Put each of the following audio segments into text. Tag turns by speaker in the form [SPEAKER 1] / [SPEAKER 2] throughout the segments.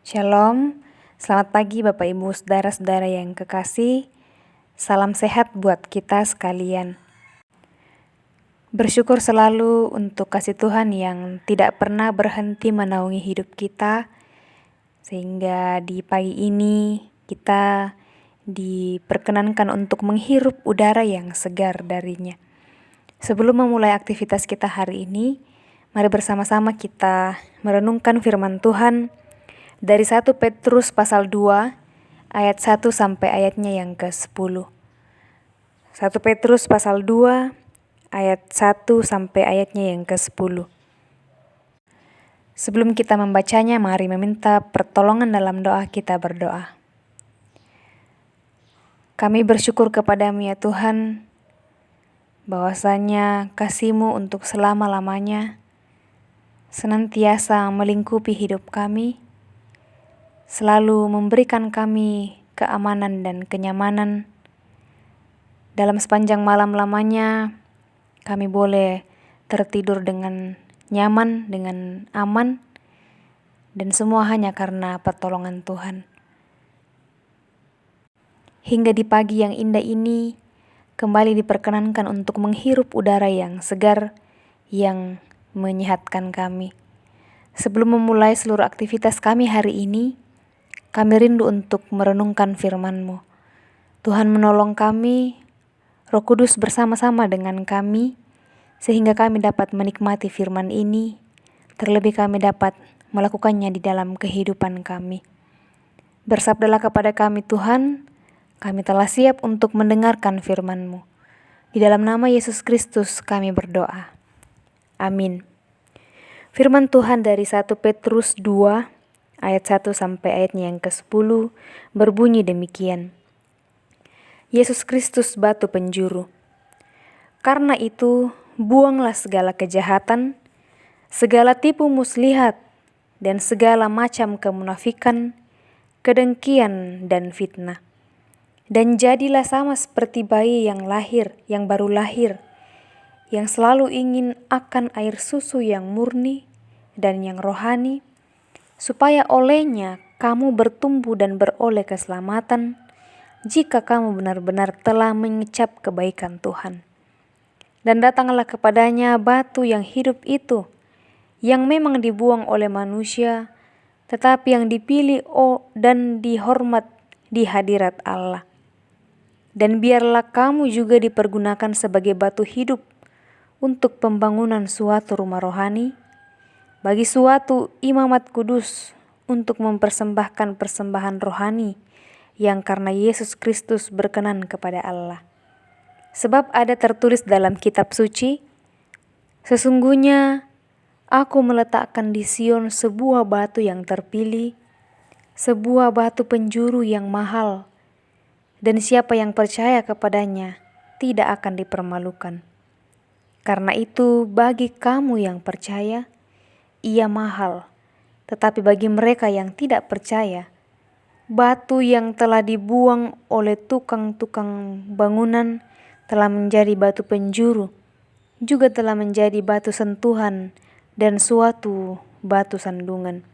[SPEAKER 1] Shalom, selamat pagi Bapak Ibu Saudara-saudara yang kekasih. Salam sehat buat kita sekalian. Bersyukur selalu untuk kasih Tuhan yang tidak pernah berhenti menaungi hidup kita, sehingga di pagi ini kita diperkenankan untuk menghirup udara yang segar darinya. Sebelum memulai aktivitas kita hari ini, mari bersama-sama kita merenungkan firman Tuhan dari 1 Petrus pasal 2 ayat 1 sampai ayatnya yang ke-10. 1 Petrus pasal 2 ayat 1 sampai ayatnya yang ke-10. Sebelum kita membacanya, mari meminta pertolongan dalam doa. Kita berdoa. Kami bersyukur kepadamu ya Tuhan, bahwasanya kasih-Mu untuk selama-lamanya senantiasa melingkupi hidup kami, selalu memberikan kami keamanan dan kenyamanan. Dalam sepanjang malam lamanya, kami boleh tertidur dengan nyaman, dengan aman, dan semua hanya karena pertolongan Tuhan. Hingga di pagi yang indah ini, kembali diperkenankan untuk menghirup udara yang segar, yang menyehatkan kami. Sebelum memulai seluruh aktivitas kami hari ini, kami rindu untuk merenungkan firman-Mu. Tuhan menolong kami, Roh Kudus bersama-sama dengan kami, sehingga kami dapat menikmati firman ini, terlebih kami dapat melakukannya di dalam kehidupan kami. Bersabdalah kepada kami Tuhan, kami telah siap untuk mendengarkan firman-Mu. Di dalam nama Yesus Kristus kami berdoa. Amin. Firman Tuhan dari 1 Petrus 2 ayat 1 sampai ayatnya yang ke-10 berbunyi demikian. Yesus Kristus batu penjuru. Karena itu, buanglah segala kejahatan, segala tipu muslihat, dan segala macam kemunafikan, kedengkian dan fitnah. Dan jadilah sama seperti bayi yang baru lahir, yang selalu ingin akan air susu yang murni dan yang rohani, supaya olehnya kamu bertumbuh dan beroleh keselamatan, jika kamu benar-benar telah mengecap kebaikan Tuhan. Dan datanglah kepadanya batu yang hidup itu, yang memang dibuang oleh manusia, tetapi yang dipilih dan dihormat di hadirat Allah. Dan biarlah kamu juga dipergunakan sebagai batu hidup untuk pembangunan suatu rumah rohani, bagi suatu imamat kudus, untuk mempersembahkan persembahan rohani yang karena Yesus Kristus berkenan kepada Allah. Sebab ada tertulis dalam kitab suci, sesungguhnya aku meletakkan di Sion sebuah batu yang terpilih, sebuah batu penjuru yang mahal, dan siapa yang percaya kepadanya tidak akan dipermalukan. Karena itu bagi kamu yang percaya, ia mahal, tetapi bagi mereka yang tidak percaya, batu yang telah dibuang oleh tukang-tukang bangunan telah menjadi batu penjuru, juga telah menjadi batu sentuhan dan suatu batu sandungan.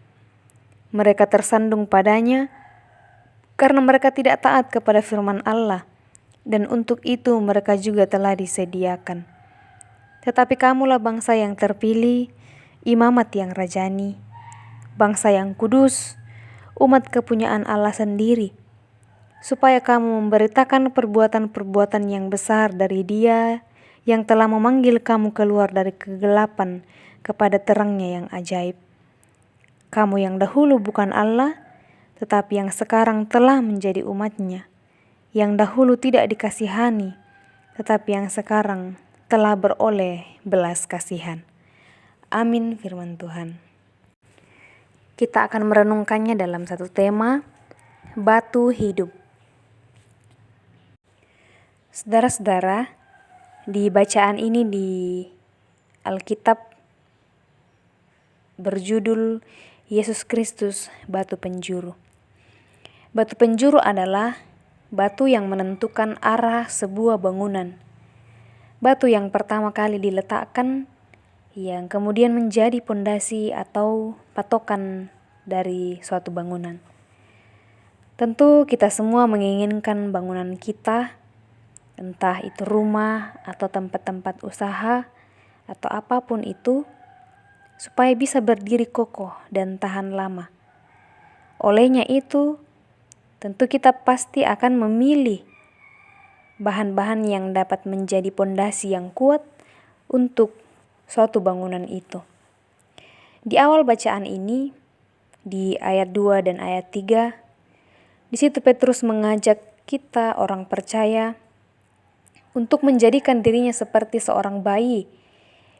[SPEAKER 1] Mereka tersandung padanya karena mereka tidak taat kepada firman Allah, dan untuk itu mereka juga telah disediakan. Tetapi kamulah bangsa yang terpilih, imamat yang rajani, bangsa yang kudus, umat kepunyaan Allah sendiri, supaya kamu memberitakan perbuatan-perbuatan yang besar dari Dia yang telah memanggil kamu keluar dari kegelapan kepada terangnya yang ajaib. Kamu yang dahulu bukan Allah, tetapi yang sekarang telah menjadi umat-Nya, yang dahulu tidak dikasihani, tetapi yang sekarang telah beroleh belas kasihan. Amin firman Tuhan. Kita akan merenungkannya dalam satu tema, batu hidup. Saudara-saudara, di bacaan ini di Alkitab berjudul Yesus Kristus batu penjuru. Batu penjuru adalah batu yang menentukan arah sebuah bangunan. Batu yang pertama kali diletakkan, yang kemudian menjadi pondasi atau patokan dari suatu bangunan. Tentu kita semua menginginkan bangunan kita, entah itu rumah atau tempat-tempat usaha atau apapun itu, supaya bisa berdiri kokoh dan tahan lama. Olehnya itu, tentu kita pasti akan memilih bahan-bahan yang dapat menjadi pondasi yang kuat untuk suatu bangunan itu. Di awal bacaan ini, di ayat 2 dan ayat 3, di situ Petrus mengajak kita orang percaya untuk menjadikan dirinya seperti seorang bayi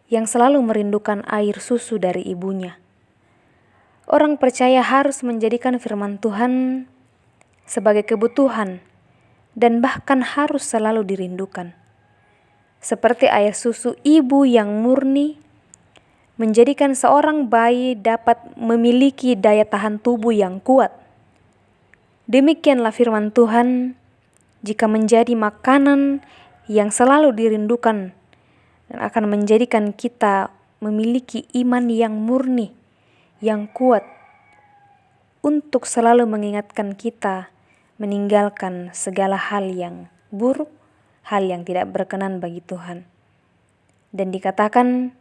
[SPEAKER 1] yang selalu merindukan air susu dari ibunya. Orang percaya harus menjadikan firman Tuhan sebagai kebutuhan dan bahkan harus selalu dirindukan. Seperti air susu ibu yang murni, menjadikan seorang bayi dapat memiliki daya tahan tubuh yang kuat. Demikianlah firman Tuhan jika menjadi makanan yang selalu dirindukan dan akan menjadikan kita memiliki iman yang murni, yang kuat, untuk selalu mengingatkan kita meninggalkan segala hal yang buruk, hal yang tidak berkenan bagi Tuhan. Dan dikatakan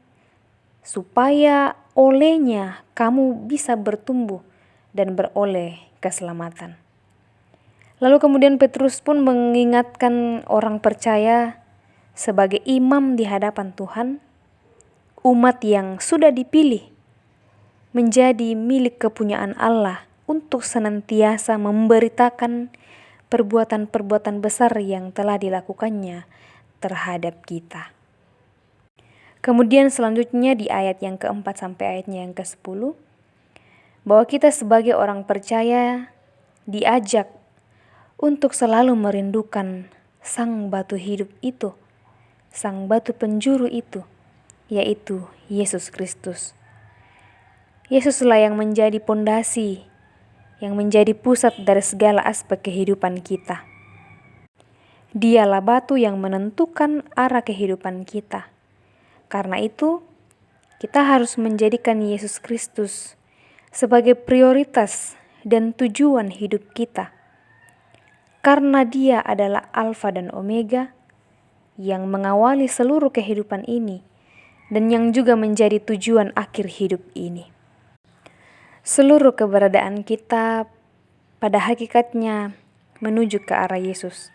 [SPEAKER 1] supaya olehnya kamu bisa bertumbuh dan beroleh keselamatan. Lalu kemudian Petrus pun mengingatkan orang percaya sebagai imam di hadapan Tuhan, umat yang sudah dipilih menjadi milik kepunyaan Allah untuk senantiasa memberitakan perbuatan-perbuatan besar yang telah dilakukannya terhadap kita. Kemudian selanjutnya di ayat yang keempat sampai ayatnya yang ke-10, bahwa kita sebagai orang percaya diajak untuk selalu merindukan sang batu hidup itu, sang batu penjuru itu, yaitu Yesus Kristus. Yesuslah yang menjadi pondasi, yang menjadi pusat dari segala aspek kehidupan kita. Dialah batu yang menentukan arah kehidupan kita. Karena itu, kita harus menjadikan Yesus Kristus sebagai prioritas dan tujuan hidup kita. Karena Dia adalah Alfa dan Omega yang mengawali seluruh kehidupan ini dan yang juga menjadi tujuan akhir hidup ini. Seluruh keberadaan kita pada hakikatnya menuju ke arah Yesus.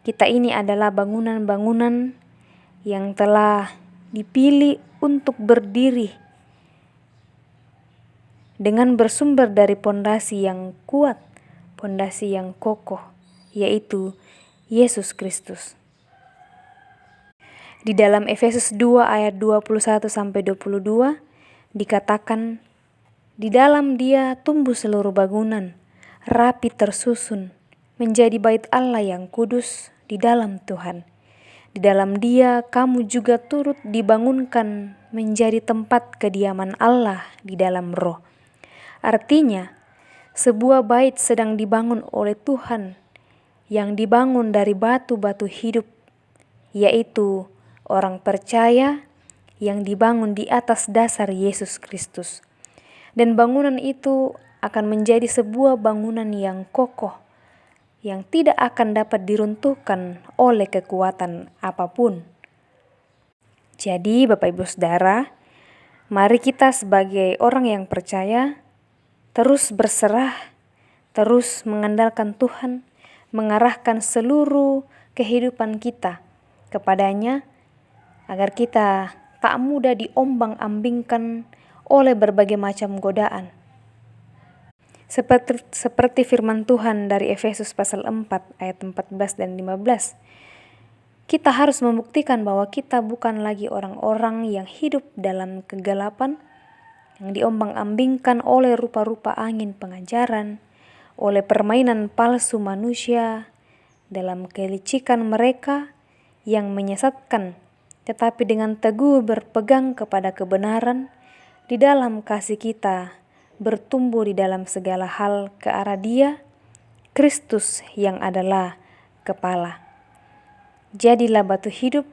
[SPEAKER 1] Kita ini adalah bangunan-bangunan yang telah dipilih untuk berdiri dengan bersumber dari pondasi yang kuat, pondasi yang kokoh, yaitu Yesus Kristus. Di dalam Efesus 2 ayat 21 sampai 22 dikatakan, di dalam Dia tumbuh seluruh bangunan, rapi tersusun, menjadi bait Allah yang kudus di dalam Tuhan. Di dalam Dia kamu juga turut dibangunkan menjadi tempat kediaman Allah di dalam Roh. Artinya, sebuah bait sedang dibangun oleh Tuhan yang dibangun dari batu-batu hidup, yaitu orang percaya yang dibangun di atas dasar Yesus Kristus. Dan bangunan itu akan menjadi sebuah bangunan yang kokoh, yang tidak akan dapat diruntuhkan oleh kekuatan apapun. Jadi Bapak Ibu Saudara, mari kita sebagai orang yang percaya terus berserah, terus mengandalkan Tuhan, mengarahkan seluruh kehidupan kita kepadanya, agar kita tak mudah diombang-ambingkan oleh berbagai macam godaan. Seperti firman Tuhan dari Efesus pasal 4 ayat 14 dan 15. Kita harus membuktikan bahwa kita bukan lagi orang-orang yang hidup dalam kegelapan, yang diombang-ambingkan oleh rupa-rupa angin pengajaran, oleh permainan palsu manusia, dalam kelicikan mereka yang menyesatkan, tetapi dengan teguh berpegang kepada kebenaran, di dalam kasih kita bertumbuh di dalam segala hal ke arah Dia, Kristus yang adalah kepala. Jadilah batu hidup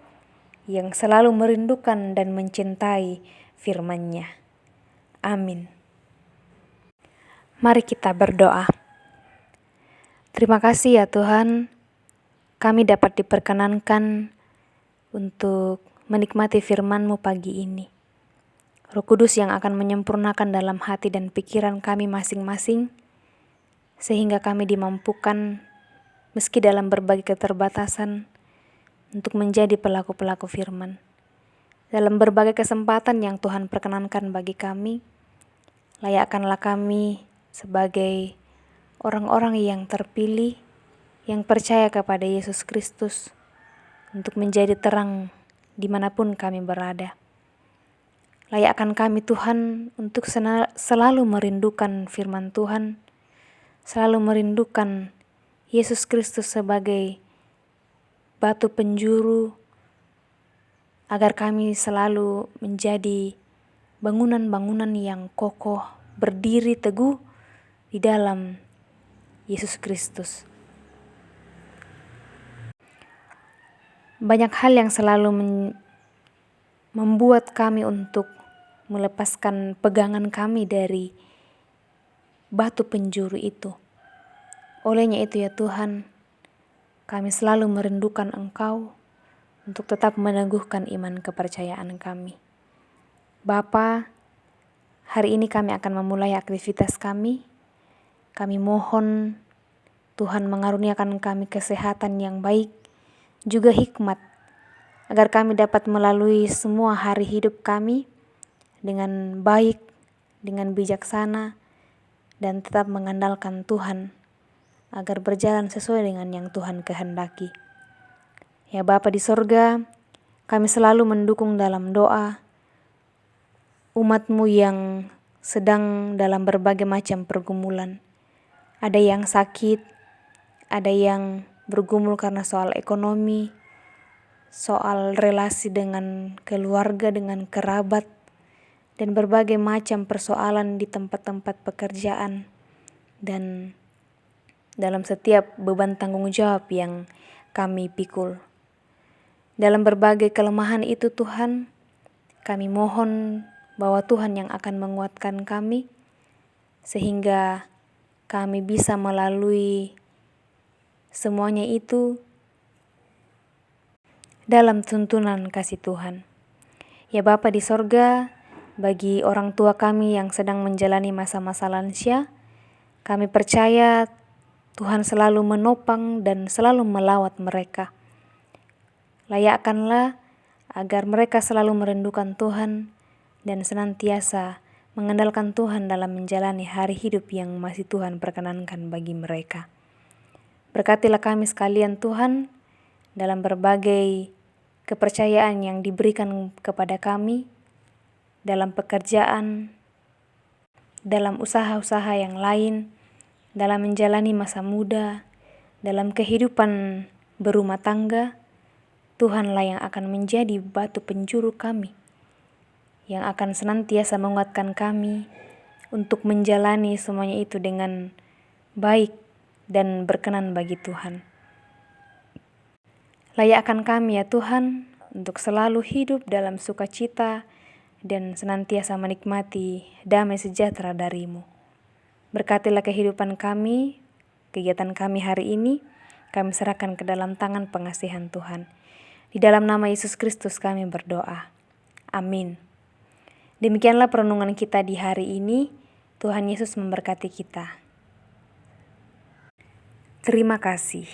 [SPEAKER 1] yang selalu merindukan dan mencintai firman-Nya. Amin. Mari kita berdoa. Terima kasih ya Tuhan, kami dapat diperkenankan untuk menikmati firman-Mu pagi ini. Roh Kudus yang akan menyempurnakan dalam hati dan pikiran kami masing-masing, sehingga kami dimampukan meski dalam berbagai keterbatasan untuk menjadi pelaku-pelaku firman. Dalam berbagai kesempatan yang Tuhan perkenankan bagi kami, layakkanlah kami sebagai orang-orang yang terpilih, yang percaya kepada Yesus Kristus untuk menjadi terang dimanapun kami berada. Layakkan kami Tuhan untuk selalu merindukan firman Tuhan, selalu merindukan Yesus Kristus sebagai batu penjuru, agar kami selalu menjadi bangunan-bangunan yang kokoh, berdiri teguh di dalam Yesus Kristus. Banyak hal yang selalu membuat kami untuk melepaskan pegangan kami dari batu penjuru itu. Olehnya itu ya Tuhan, kami selalu merindukan Engkau untuk tetap meneguhkan iman kepercayaan kami. Bapa, hari ini kami akan memulai aktivitas kami. Kami mohon Tuhan mengaruniakan kami kesehatan yang baik, juga hikmat, agar kami dapat melalui semua hari hidup kami dengan baik, dengan bijaksana, dan tetap mengandalkan Tuhan, agar berjalan sesuai dengan yang Tuhan kehendaki. Ya Bapa di sorga, kami selalu mendukung dalam doa umat-Mu yang sedang dalam berbagai macam pergumulan. Ada yang sakit, ada yang bergumul karena soal ekonomi, soal relasi dengan keluarga, dengan kerabat, dan berbagai macam persoalan di tempat-tempat pekerjaan, dan dalam setiap beban tanggung jawab yang kami pikul. Dalam berbagai kelemahan itu Tuhan, kami mohon bahwa Tuhan yang akan menguatkan kami, sehingga kami bisa melalui semuanya itu dalam tuntunan kasih Tuhan. Ya Bapa di sorga, bagi orang tua kami yang sedang menjalani masa-masa lansia, kami percaya Tuhan selalu menopang dan selalu melawat mereka. Layakkanlah agar mereka selalu merindukan Tuhan dan senantiasa mengandalkan Tuhan dalam menjalani hari hidup yang masih Tuhan perkenankan bagi mereka. Berkatilah kami sekalian Tuhan dalam berbagai kepercayaan yang diberikan kepada kami, dalam pekerjaan, dalam usaha-usaha yang lain, dalam menjalani masa muda, dalam kehidupan berumah tangga. Tuhanlah yang akan menjadi batu penjuru kami, yang akan senantiasa menguatkan kami untuk menjalani semuanya itu dengan baik dan berkenan bagi Tuhan. Layakkan kami ya Tuhan untuk selalu hidup dalam sukacita dan senantiasa menikmati damai sejahtera dari-Mu. Berkatilah kehidupan kami, kegiatan kami hari ini, kami serahkan ke dalam tangan pengasihan Tuhan. Di dalam nama Yesus Kristus kami berdoa. Amin. Demikianlah perenungan kita di hari ini. Tuhan Yesus memberkati kita. Terima kasih.